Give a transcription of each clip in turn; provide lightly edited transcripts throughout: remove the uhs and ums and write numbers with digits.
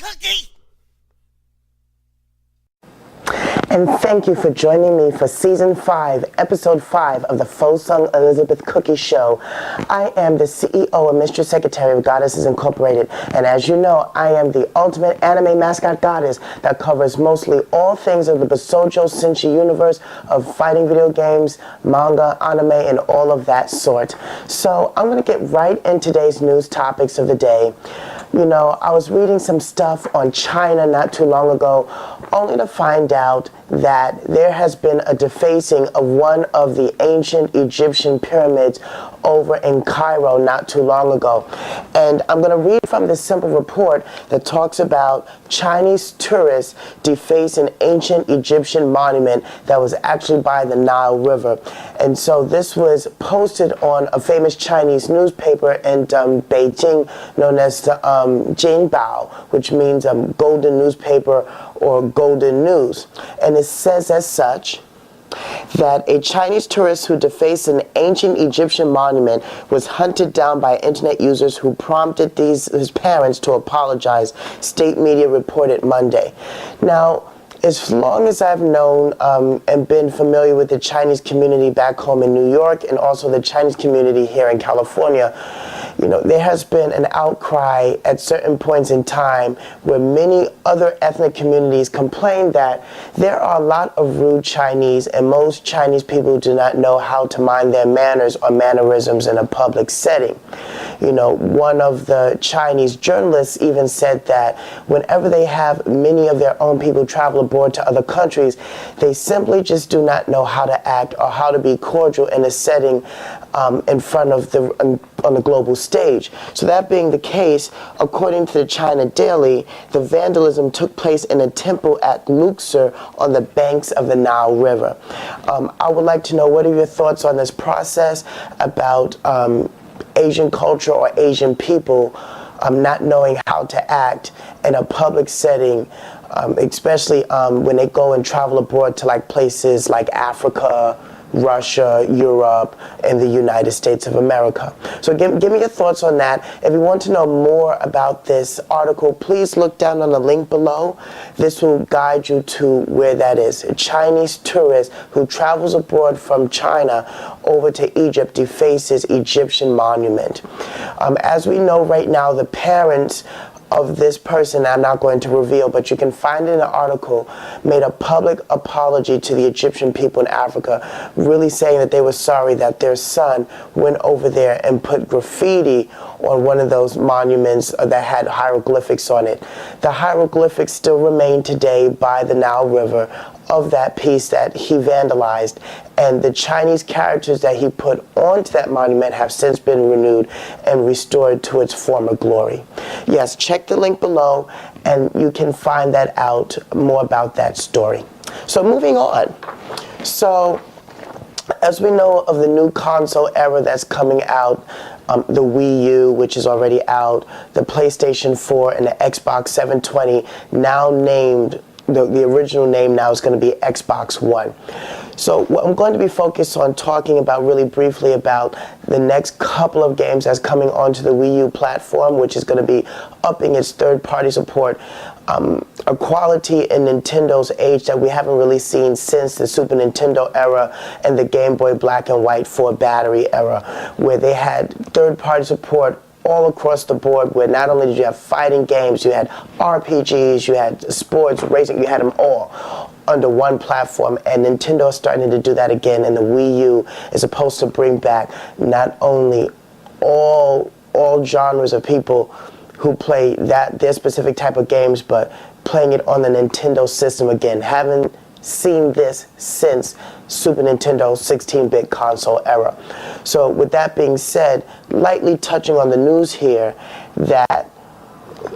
Cookie! And thank you for joining me for Season 5, Episode 5 of the Faux Sung Elizabeth Cookie Show. I am the CEO and Mistress Secretary of Goddesses Incorporated, and as you know, I am the ultimate anime mascot goddess that covers mostly all things of the Basojo Senshi universe of fighting video games, manga, anime, and all of that sort. So I'm going to get right in today's news topics of the day. You know, I was reading some stuff on China not too long ago, only to find out that there has been a defacing of one of the ancient Egyptian pyramids over in Cairo not too long ago. And I'm going to read from this simple report that talks about Chinese tourists deface an ancient Egyptian monument that was actually by the Nile River. And so this was posted on a famous Chinese newspaper in Beijing known as the Jinbao, which means golden newspaper or golden news. And it says as such that a Chinese tourist who defaced an ancient Egyptian monument was hunted down by internet users who prompted his parents to apologize, state media reported Monday. Now, as long as I've known and been familiar with the Chinese community back home in New York and also the Chinese community here in California, you know, there has been an outcry at certain points in time where many other ethnic communities complain that there are a lot of rude Chinese, and most Chinese people do not know how to mind their manners or mannerisms in a public setting. You know, one of the Chinese journalists even said that whenever they have many of their own people travel abroad to other countries, they simply just do not know how to act or how to be cordial in a setting in front of on the global stage. So that being the case, according to the China Daily, the vandalism took place in a temple at Luxor on the banks of the Nile River. I would like to know, what are your thoughts on this process about Asian culture or Asian people not knowing how to act in a public setting, especially when they go and travel abroad to like places like Africa, Russia, Europe, and the United States of America. So give me your thoughts on that. If you want to know more about this article, please look down on the link below. This will guide you to where that is. A Chinese tourist who travels abroad from China over to Egypt defaces Egyptian monument. As we know right now, the parents of this person, I'm not going to reveal, but you can find it in an article, made a public apology to the Egyptian people in Africa, really saying that they were sorry that their son went over there and put graffiti on one of those monuments that had hieroglyphics on it. The hieroglyphics still remain today by the Nile River of that piece that he vandalized, and the Chinese characters that he put onto that monument have since been renewed and restored to its former glory. Yes, check the link below and you can find that out, more about that story. So moving on. So as we know of the new console era that's coming out, the Wii U, which is already out, the PlayStation 4 and the Xbox 720, now named, the original name now is going to be Xbox One. So what I'm going to be focused on talking about really briefly about the next couple of games that's coming onto the Wii U platform, which is going to be upping its third-party support, a quality in Nintendo's age that we haven't really seen since the Super Nintendo era and the Game Boy Black and White 4 battery era, where they had third-party support all across the board, where not only did you have fighting games, you had RPGs, you had sports, racing, you had them all under one platform, and Nintendo is starting to do that again, and the Wii U is supposed to bring back not only all genres of people who play their specific type of games, but playing it on the Nintendo system again. Haven't seen this since Super Nintendo 16-bit console era. So with that being said, lightly touching on the news here, that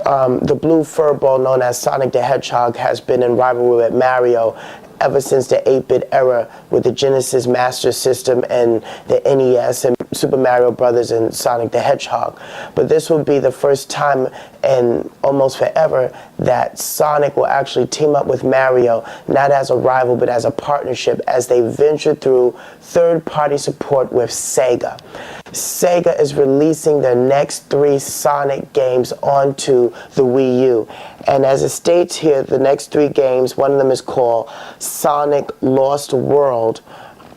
the blue furball known as Sonic the Hedgehog has been in rivalry with Mario ever since the 8-bit era with the Genesis Master System and the NES and Super Mario Brothers and Sonic the Hedgehog. But this will be the first time in almost forever that Sonic will actually team up with Mario, not as a rival but as a partnership, as they venture through third-party support with Sega. Sega is releasing their next 3 Sonic games onto the Wii U. And as it states here, the next 3 games, one of them is called Sonic Lost World,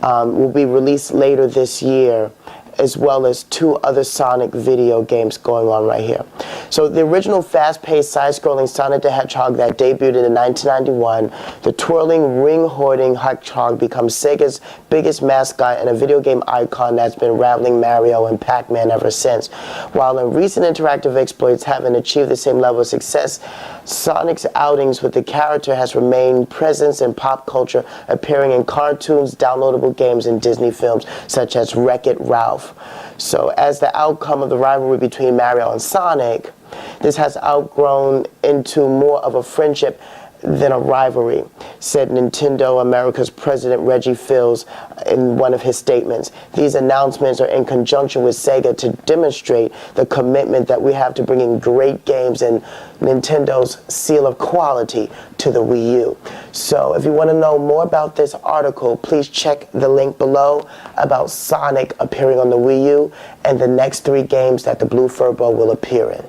will be released later this year, as well as 2 other Sonic video games going on right here. So the original fast-paced, side-scrolling Sonic the Hedgehog that debuted in 1991, the twirling, ring-hoarding hedgehog becomes Sega's biggest mascot and a video game icon that's been rivaling Mario and Pac-Man ever since. While in recent interactive exploits haven't achieved the same level of success, Sonic's outings with the character has remained present in pop culture, appearing in cartoons, downloadable games, and Disney films such as Wreck-It Ralph. So as the outcome of the rivalry between Mario and Sonic, this has outgrown into more of a friendship than a rivalry, said Nintendo America's president Reggie Fils in one of his statements. These announcements are in conjunction with Sega to demonstrate the commitment that we have to bringing great games and Nintendo's seal of quality to the Wii U. So if you want to know more about this article, please check the link below about Sonic appearing on the Wii U and the next 3 games that the Blue Furbo will appear in.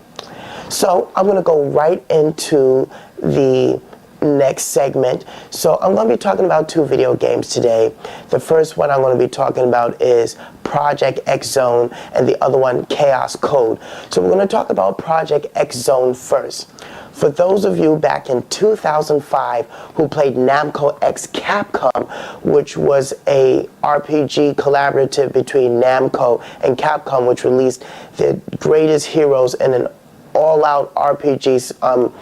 So I'm going to go right into the next segment. So I'm going to be talking about 2 video games today. The first one I'm going to be talking about is Project X Zone, and the other one, Chaos Code. So we're going to talk about Project X Zone first. For those of you back in 2005 who played Namco X Capcom, which was a RPG collaborative between Namco and Capcom, which released the greatest heroes in an all-out RPG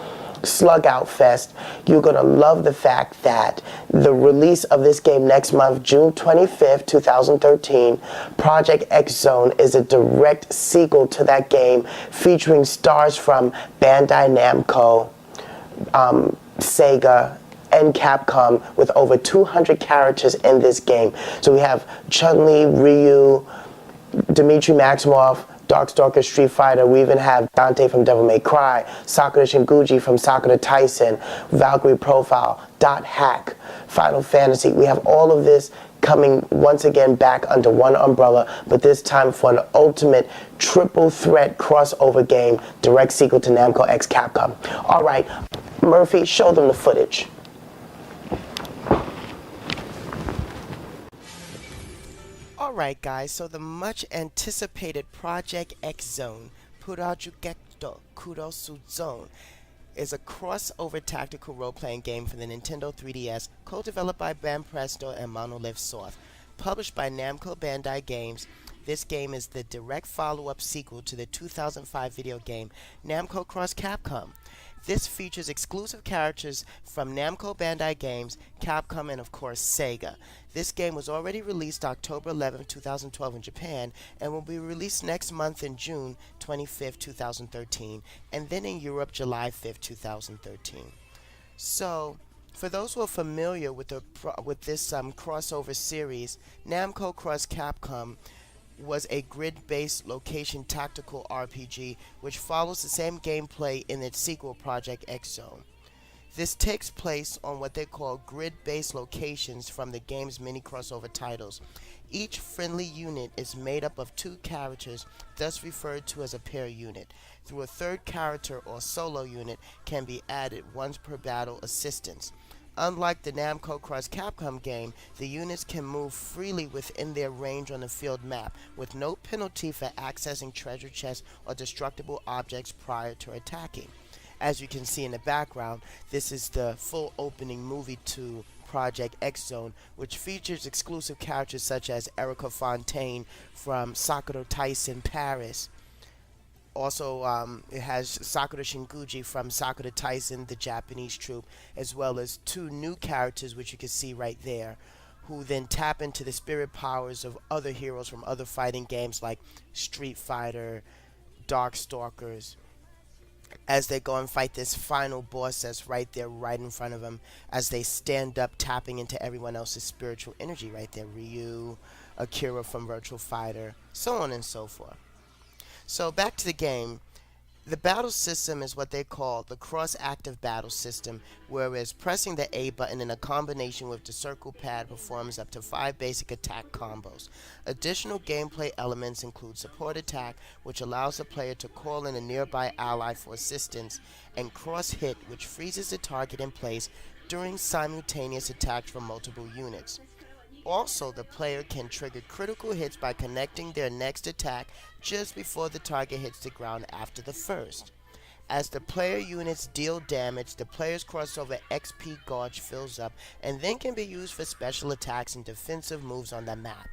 slug out fest, you're going to love the fact that the release of this game next month, June 25th, 2013, Project X Zone, is a direct sequel to that game, featuring stars from Bandai Namco, Sega, and Capcom, with over 200 characters in this game. So we have Chun-Li, Ryu, Dmitry Maximoff, Darkstalker, Street Fighter. We even have Dante from Devil May Cry, Sakura Shinguji from Sakura Tyson, Valkyrie Profile, Dot Hack, Final Fantasy. We have all of this coming once again back under one umbrella, but this time for an ultimate triple threat crossover game, direct sequel to Namco X Capcom. All right, Murphy, show them the footage. Alright guys, so the much anticipated Project X Zone, Purajugeto Kurosu Zone, is a crossover tactical role-playing game for the Nintendo 3DS, co-developed by Banpresto and Monolith Soft. Published by Namco Bandai Games, this game is the direct follow-up sequel to the 2005 video game Namco Cross Capcom. This features exclusive characters from Namco Bandai Games, Capcom, and of course Sega. This game was already released October 11, 2012 in Japan, and will be released next month in June 25, 2013, and then in Europe July 5, 2013. So, for those who are familiar with this crossover series, Namco Cross Capcom was a grid-based location tactical RPG which follows the same gameplay in its sequel Project X Zone. This takes place on what they call grid-based locations from the game's many crossover titles. Each friendly unit is made up of 2 characters, thus referred to as a pair unit. Through a 3rd character or solo unit can be added once per battle assistance. Unlike the Namco Cross Capcom game, the units can move freely within their range on the field map, with no penalty for accessing treasure chests or destructible objects prior to attacking. As you can see in the background, this is the full opening movie to Project X Zone, which features exclusive characters such as Erica Fontaine from Sakura Tyson Paris. Also, it has Sakura Shinguji from Sakura Tyson, the Japanese troupe, as well as 2 new characters, which you can see right there, who then tap into the spirit powers of other heroes from other fighting games like Street Fighter, Darkstalkers, as they go and fight this final boss that's right there, right in front of them, as they stand up, tapping into everyone else's spiritual energy right there. Ryu, Akira from Virtual Fighter, so on and so forth. So back to the game. The battle system is what they call the cross-active battle system, whereas pressing the A button in a combination with the circle pad performs up to 5 basic attack combos. Additional gameplay elements include support attack, which allows the player to call in a nearby ally for assistance, and cross-hit, which freezes the target in place during simultaneous attacks from multiple units. Also, the player can trigger critical hits by connecting their next attack just before the target hits the ground after the first. As the player units deal damage, the player's crossover XP gauge fills up and then can be used for special attacks and defensive moves on the map.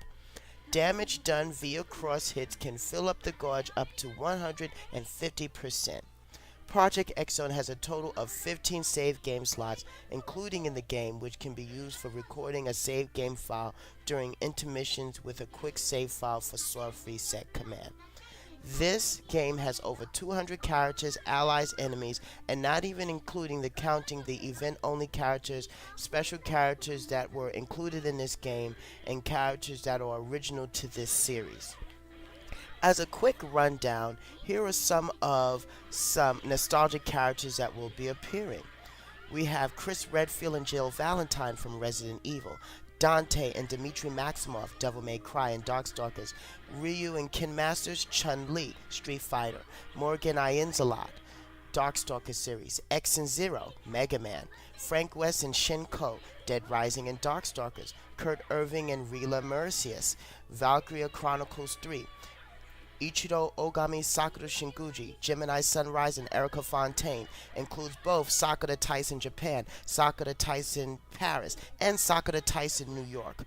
Damage done via cross hits can fill up the gauge up to 150%. Project X Zone has a total of 15 save game slots, including in the game, which can be used for recording a save game file during intermissions with a quick save file for soft reset command. This game has over 200 characters, allies, enemies, and not even including counting the event-only characters, special characters that were included in this game, and characters that are original to this series. As a quick rundown, here are some nostalgic characters that will be appearing. We have Chris Redfield and Jill Valentine from Resident Evil, Dante and Dmitry Maximoff, Devil May Cry and Darkstalkers, Ryu and Ken Masters, Chun-Li, Street Fighter, Morgan Ienzalot, Darkstalkers series, X and Zero, Mega Man, Frank West and Shinko, Dead Rising and Darkstalkers, Kurt Irving and Rila Mercius, Valkyria Chronicles 3, Ichiro Ogami Sakura Shinguji, Gemini Sunrise, and Erica Fontaine. Includes both Sakura Tyson Japan, Sakura Tyson Paris, and Sakura Tyson New York.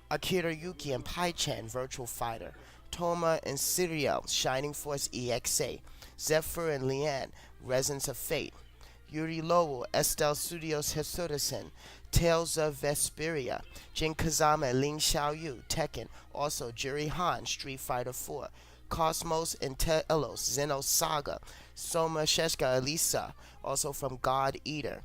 Akira Yuki and Pai-chan, Virtual Fighter. Toma and Siriel, Shining Force EXA. Zephyr and Leanne, Resonance of Fate. Yuri Lowell, Estelle Studios Hisoda-sen, Tales of Vesperia. Jin Kazama and Lin Xiaoyu, Tekken. Also Juri Han, Street Fighter 4. Cosmos and Telos, Xenosaga, Soma Sheshka Elisa, also from God Eater.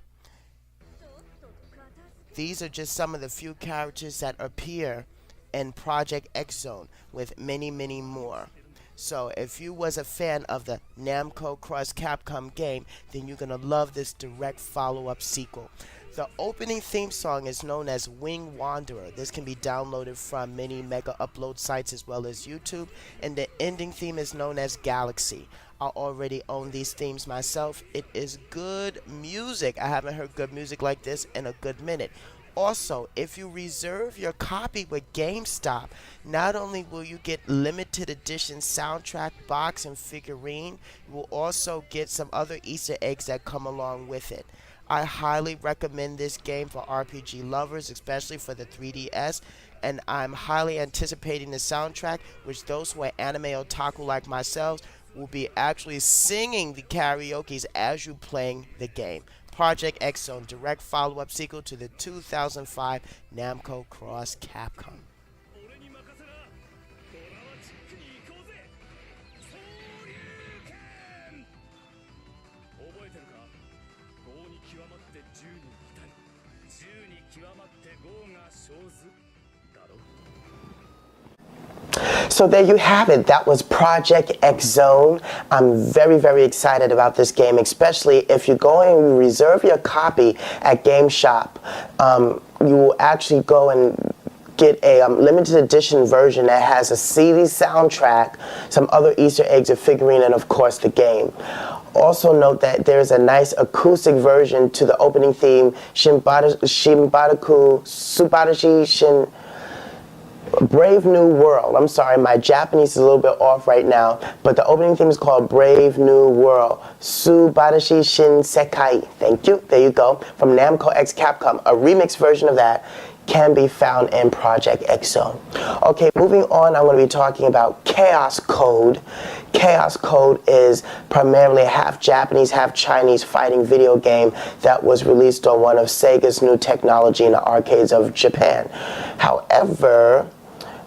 These are just some of the few characters that appear in Project X Zone, with many, many more. So if you was a fan of the Namco Cross Capcom game, then you're going to love this direct follow-up sequel. The opening theme song is known as Wing Wanderer. This can be downloaded from many mega upload sites as well as YouTube. And the ending theme is known as Galaxy. I already own these themes myself. It is good music. I haven't heard good music like this in a good minute. Also, if you reserve your copy with GameStop, not only will you get limited edition soundtrack, box, and figurine, you will also get some other Easter eggs that come along with it. I highly recommend this game for RPG lovers, especially for the 3DS, and I'm highly anticipating the soundtrack, which those who are anime otaku like myself will be actually singing the karaoke's as you playing the game. Project X Zone, direct follow-up sequel to the 2005 Namco Cross Capcom. So there you have it. That was Project X Zone. I'm very, very excited about this game, especially if you're going to reserve your copy at GameStop. You will actually go and get a limited edition version that has a CD soundtrack, some other Easter eggs, a figurine, and of course the game. Also note that there's a nice acoustic version to the opening theme, Shinbadaku Subarashi Shin Brave New World. I'm sorry, my Japanese is a little bit off right now, but the opening theme is called Brave New World. Subarashi Shin Sekai. Thank you. There you go. From Namco X Capcom. A remix version of that can be found in Project X Zone. Okay, moving on, I'm going to be talking about Chaos Code. Chaos Code is primarily a half Japanese, half Chinese fighting video game that was released on one of Sega's new technology in the arcades of Japan. However,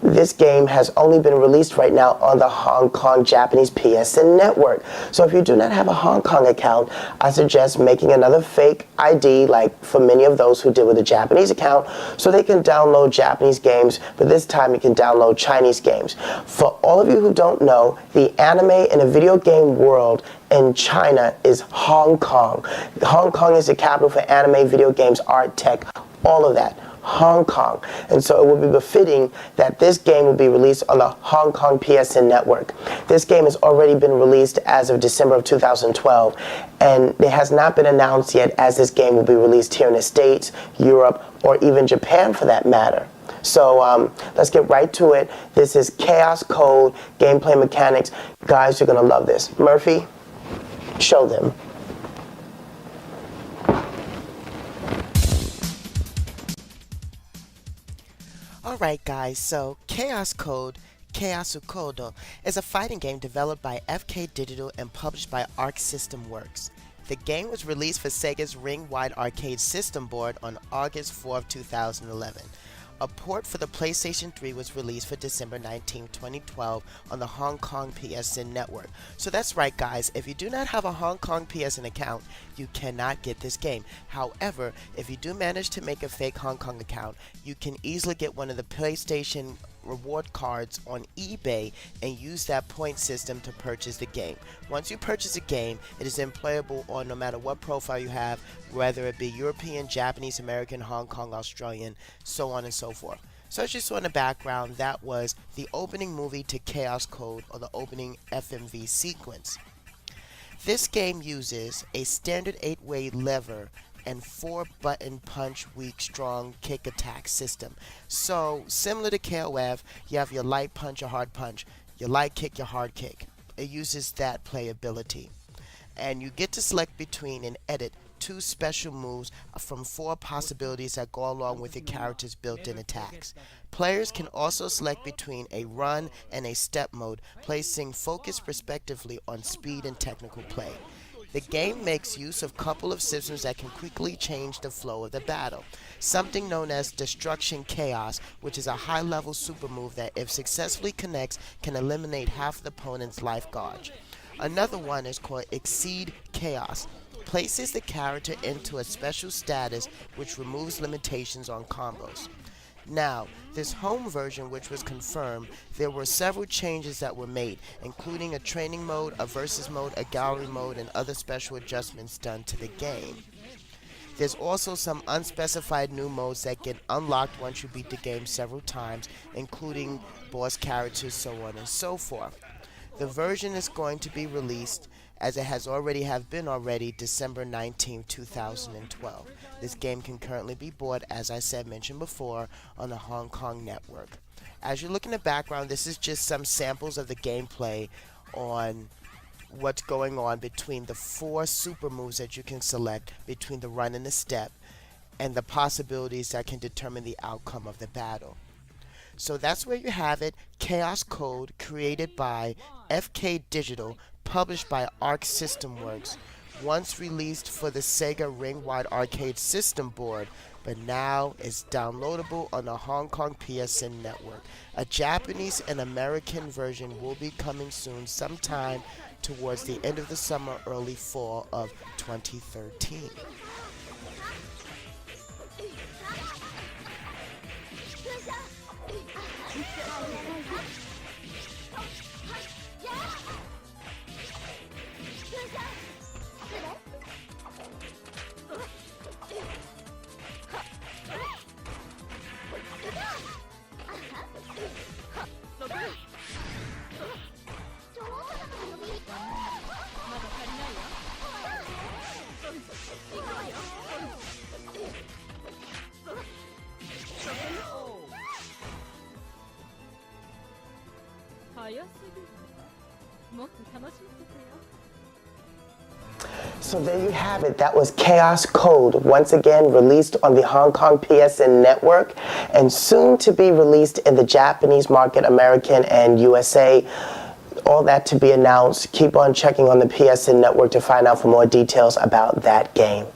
this game has only been released right now on the Hong Kong Japanese PSN network. So if you do not have a Hong Kong account, I suggest making another fake ID, like for many of those who did with a Japanese account, so they can download Japanese games, but this time you can download Chinese games. For all of you who don't know, the anime and the video game world in China is Hong Kong. Hong Kong is the capital for anime, video games, art, tech, all of that. Hong Kong. And so it would be befitting that this game will be released on the Hong Kong PSN network. This game has already been released as of December of 2012, and it has not been announced yet as this game will be released here in the States, Europe, or even Japan for that matter. So let's get right to it. This is Chaos Code, gameplay mechanics. Guys, you're going to love this. Murphy, show them. Alright guys, so Chaos Code, Chaos Kodo, is a fighting game developed by FK Digital and published by Arc System Works. The game was released for Sega's Ring-Wide Arcade System board on August 4, 2011. A port for the PlayStation 3 was released for December 19, 2012 on the Hong Kong PSN network. So that's right guys, if you do not have a Hong Kong PSN account, you cannot get this game. However, if you do manage to make a fake Hong Kong account, you can easily get one of the PlayStation reward cards on eBay and use that point system to purchase the game. Once you purchase a game, it is then playable on no matter what profile you have, whether it be European, Japanese, American, Hong Kong, Australian, so on and so forth. So as you saw in the background, that was the opening movie to Chaos Code, or the opening FMV sequence. This game uses a standard 8-way lever and 4-button punch, weak, strong, kick, attack system. So similar to KOF, you have your light punch, your hard punch, your light kick, your hard kick. It uses that playability. And you get to select between and edit 2 special moves from 4 possibilities that go along with your character's built-in attacks. Players can also select between a run and a step mode, placing focus respectively on speed and technical play. The game makes use of a couple of systems that can quickly change the flow of the battle. Something known as Destruction Chaos, which is a high-level super move that, if successfully connects, can eliminate half the opponent's life gauge. Another one is called Exceed Chaos. Places the character into a special status which removes limitations on combos. Now, this home version, which was confirmed, there were several changes that were made, including a training mode, a versus mode, a gallery mode, and other special adjustments done to the game. There's also some unspecified new modes that get unlocked once you beat the game several times, including boss characters, so on and so forth. The version is going to be released, as it has already been December 19, 2012. This game can currently be bought, as I mentioned before, on the Hong Kong network. As you look in the background, this is just some samples of the gameplay on what's going on between the 4 super moves that you can select between the run and the step, and the possibilities that can determine the outcome of the battle. So that's where you have it, Chaos Code, created by FK Digital, published by Arc System Works, once released for the Sega Ring-Wide Arcade System board, but now is downloadable on the Hong Kong PSN network. A Japanese and American version will be coming soon, sometime towards the end of the summer, early fall of 2013. So there you have it. That was Chaos Code, once again released on the Hong Kong PSN network and soon to be released in the Japanese market, American and USA. All that to be announced. Keep on checking on the PSN network to find out for more details about that game.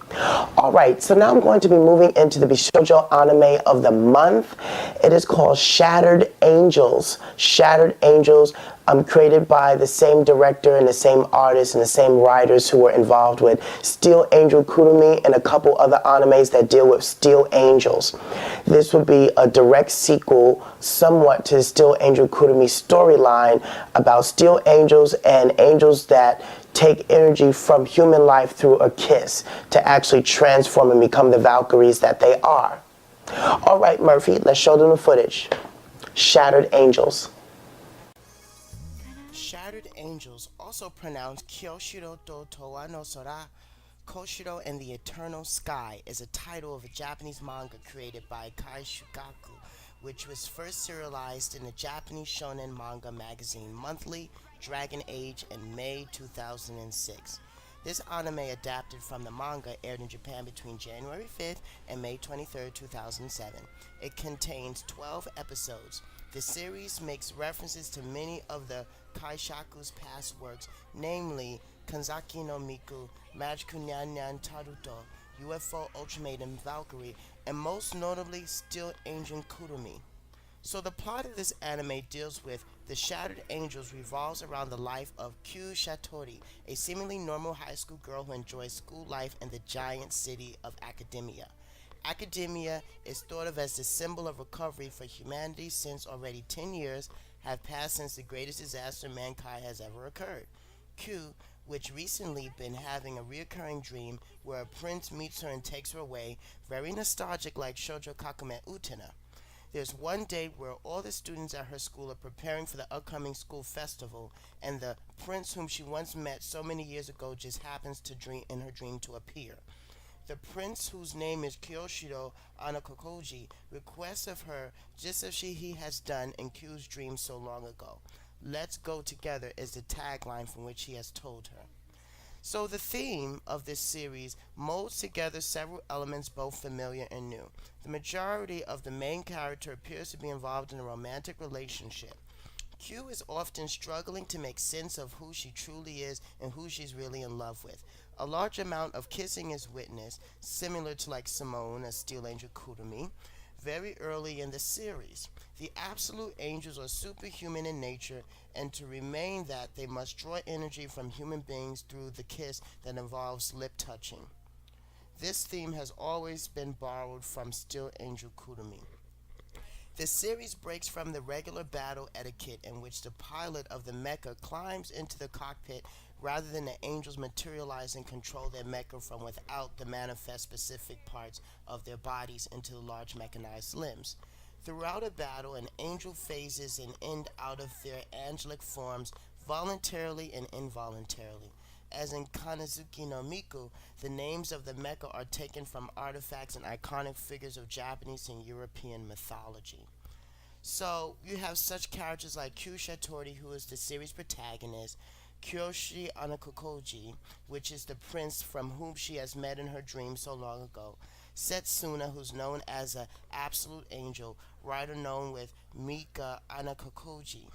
All right, so now I'm going to be moving into the Bishoujo anime of the month. It is called Shattered Angels. Shattered Angels, created by the same director and the same artists and the same writers who were involved with Steel Angel Kurumi and a couple other animes that deal with Steel Angels. This would be a direct sequel somewhat to the Steel Angel Kurumi storyline about Steel Angels and angels that take energy from human life through a kiss to actually transform and become the Valkyries that they are. All right, Murphy, let's show them the footage. Shattered Angels. Shattered Angels, also pronounced Kyoshiro to Towa no Sora, Koshiro and the Eternal Sky, is a title of a Japanese manga created by Kai Shukaku, which was first serialized in the Japanese shonen manga magazine Monthly Dragon Age in May 2006. This anime, adapted from the manga, aired in Japan between January 5th and May 23rd, 2007. It contains 12 episodes. The series makes references to many of the Kaishaku's past works, namely Kanzaki no Miku, Magical Nyan Nyan Taruto, UFO Ultimatum Valkyrie, and most notably Steel Angel Kurumi. So the plot of this anime deals with the Shattered Angels revolves around the life of Kyu Shatori, a seemingly normal high school girl who enjoys school life in the giant city of Academia. Academia is thought of as the symbol of recovery for humanity since already 10 years have passed since the greatest disaster mankind has ever occurred. Q, which recently been having a reoccurring dream where a prince meets her and takes her away, very nostalgic like Shoujo Kakume Utena. There's one day where all the students at her school are preparing for the upcoming school festival, and the prince whom she once met so many years ago just happens to dream in her dream to appear. The prince, whose name is Kyoshiro Anakokoji, requests of her just as he has done in Q's dream so long ago. "Let's go together" is the tagline from which he has told her. So the theme of this series molds together several elements both familiar and new. The majority of the main character appears to be involved in a romantic relationship. Q is often struggling to make sense of who she truly is and who she's really in love with. A large amount of kissing is witnessed, similar to like Simone as Steel Angel Kurumi, very early in the series. The absolute angels are superhuman in nature, and to remain that, they must draw energy from human beings through the kiss that involves lip touching. This theme has always been borrowed from Steel Angel Kurumi. The series breaks from the regular battle etiquette in which the pilot of the mecha climbs into the cockpit rather than the angels materialize and control their mecha from without the manifest specific parts of their bodies into the large mechanized limbs. Throughout a battle, an angel phases in and out of their angelic forms voluntarily and involuntarily. As in Kanazuki no Miku, the names of the mecha are taken from artifacts and iconic figures of Japanese and European mythology. So you have such characters like Kyu Shatori, who is the series protagonist, Kyoshi Anakokoji, which is the prince from whom she has met in her dream so long ago, Setsuna, who's known as an absolute angel, writer known with Mika Anakokoji.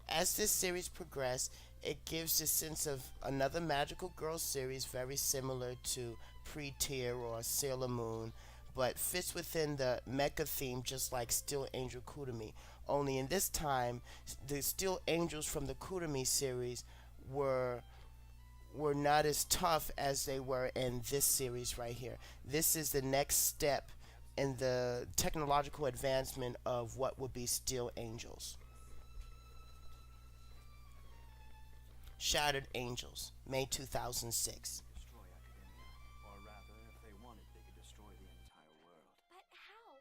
As this series progresses, it gives a sense of another magical girl series very similar to Pre-Tier or Sailor Moon, but fits within the mecha theme just like Steel Angel Kurumi. Only in this time, the Steel Angels from the Kurumi series were not as tough as they were in this series right here. This is the next step in the technological advancement of what would be Steel Angels. Shattered Angels, May 2006. Destroy Academia. Or rather, if they wanted, they could destroy the entire world. But how?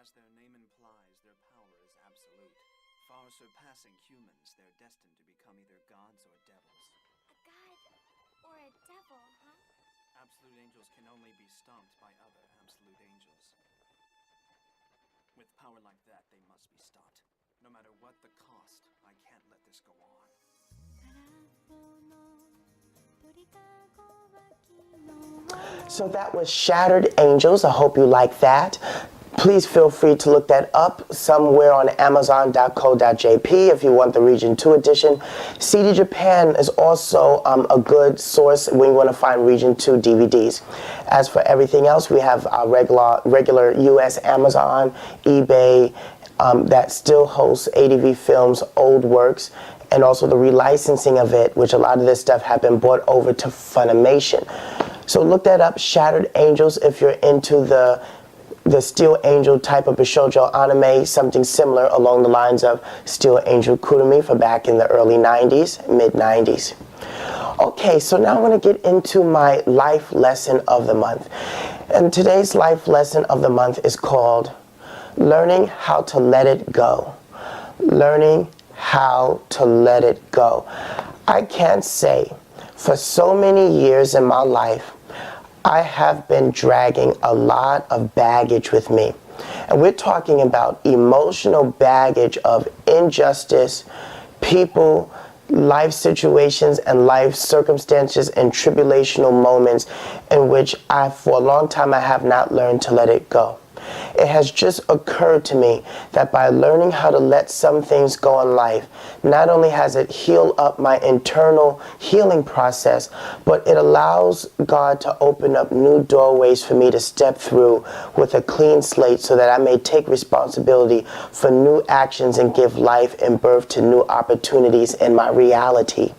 As their name implies, their power is absolute. Far surpassing humans, they're destined to become either gods or devils. A god or a devil, huh? Absolute angels can only be stomped by other absolute angels. With power like that, they must be stopped. No matter what the cost, I can't let this go on. So that was Shattered Angels. I hope you like that. Please feel free to look that up somewhere on amazon.co.jp if you want the Region 2 edition. CD Japan is also a good source when you want to find Region 2 DVDs. As for everything else, we have our regular U.S. Amazon, eBay, that still hosts ADV Films' old works, and also the relicensing of it, which a lot of this stuff have been brought over to Funimation. So look that up, Shattered Angels, if you're into the Steel Angel type of Bishoujo anime, something similar along the lines of Steel Angel Kurumi for back in the early 90s, mid 90s. Okay, so now I want to get into my life lesson of the month. And today's life lesson of the month is called Learning How to Let It Go. Learning how to let it go. I can't say, for so many years in my life, I have been dragging a lot of baggage with me. And we're talking about emotional baggage of injustice, people, life situations, and life circumstances and tribulational moments in which for a long time, I have not learned to let it go. It has just occurred to me that by learning how to let some things go in life, not only has it healed up my internal healing process, but it allows God to open up new doorways for me to step through with a clean slate so that I may take responsibility for new actions and give life and birth to new opportunities in my reality.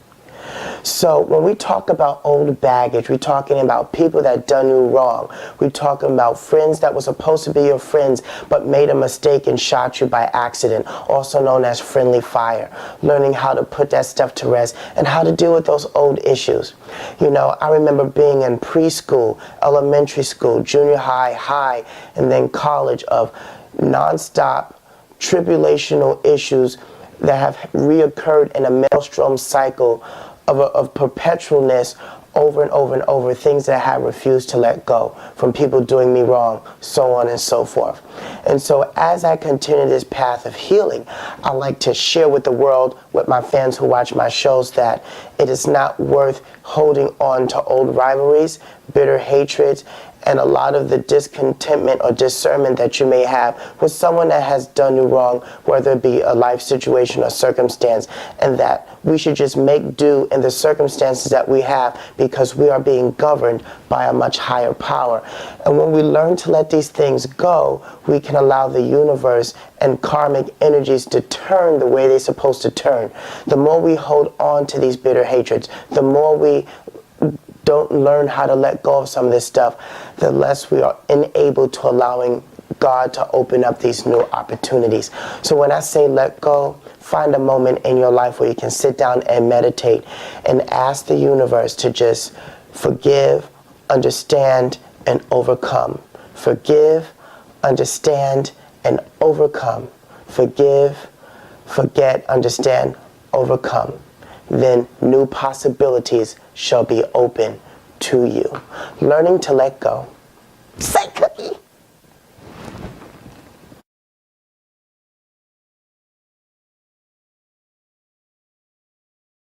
So when we talk about old baggage, we're talking about people that done you wrong. We're talking about friends that were supposed to be your friends but made a mistake and shot you by accident, also known as friendly fire. Learning how to put that stuff to rest and how to deal with those old issues. You know, I remember being in preschool, elementary school, junior high, and then college of nonstop tribulational issues that have reoccurred in a maelstrom cycle of perpetualness over and over and over, things that I have refused to let go from people doing me wrong, so on and so forth. And so as I continue this path of healing, I like to share with the world, with my fans who watch my shows, that it is not worth holding on to old rivalries, bitter hatreds, and a lot of the discontentment or discernment that you may have with someone that has done you wrong, whether it be a life situation or circumstance, and that we should just make do in the circumstances that we have because we are being governed by a much higher power. And when we learn to let these things go, we can allow the universe and karmic energies to turn the way they're supposed to turn. The more we hold on to these bitter hatreds, the more we don't learn how to let go of some of this stuff, the less we are enabled to allowing God to open up these new opportunities. So when I say let go, find a moment in your life where you can sit down and meditate and ask the universe to just forgive, understand, and overcome. Forgive, understand, and overcome. Forgive, forget, understand, overcome. Then new possibilities shall be open to you. Learning to let go. Say, Cookie.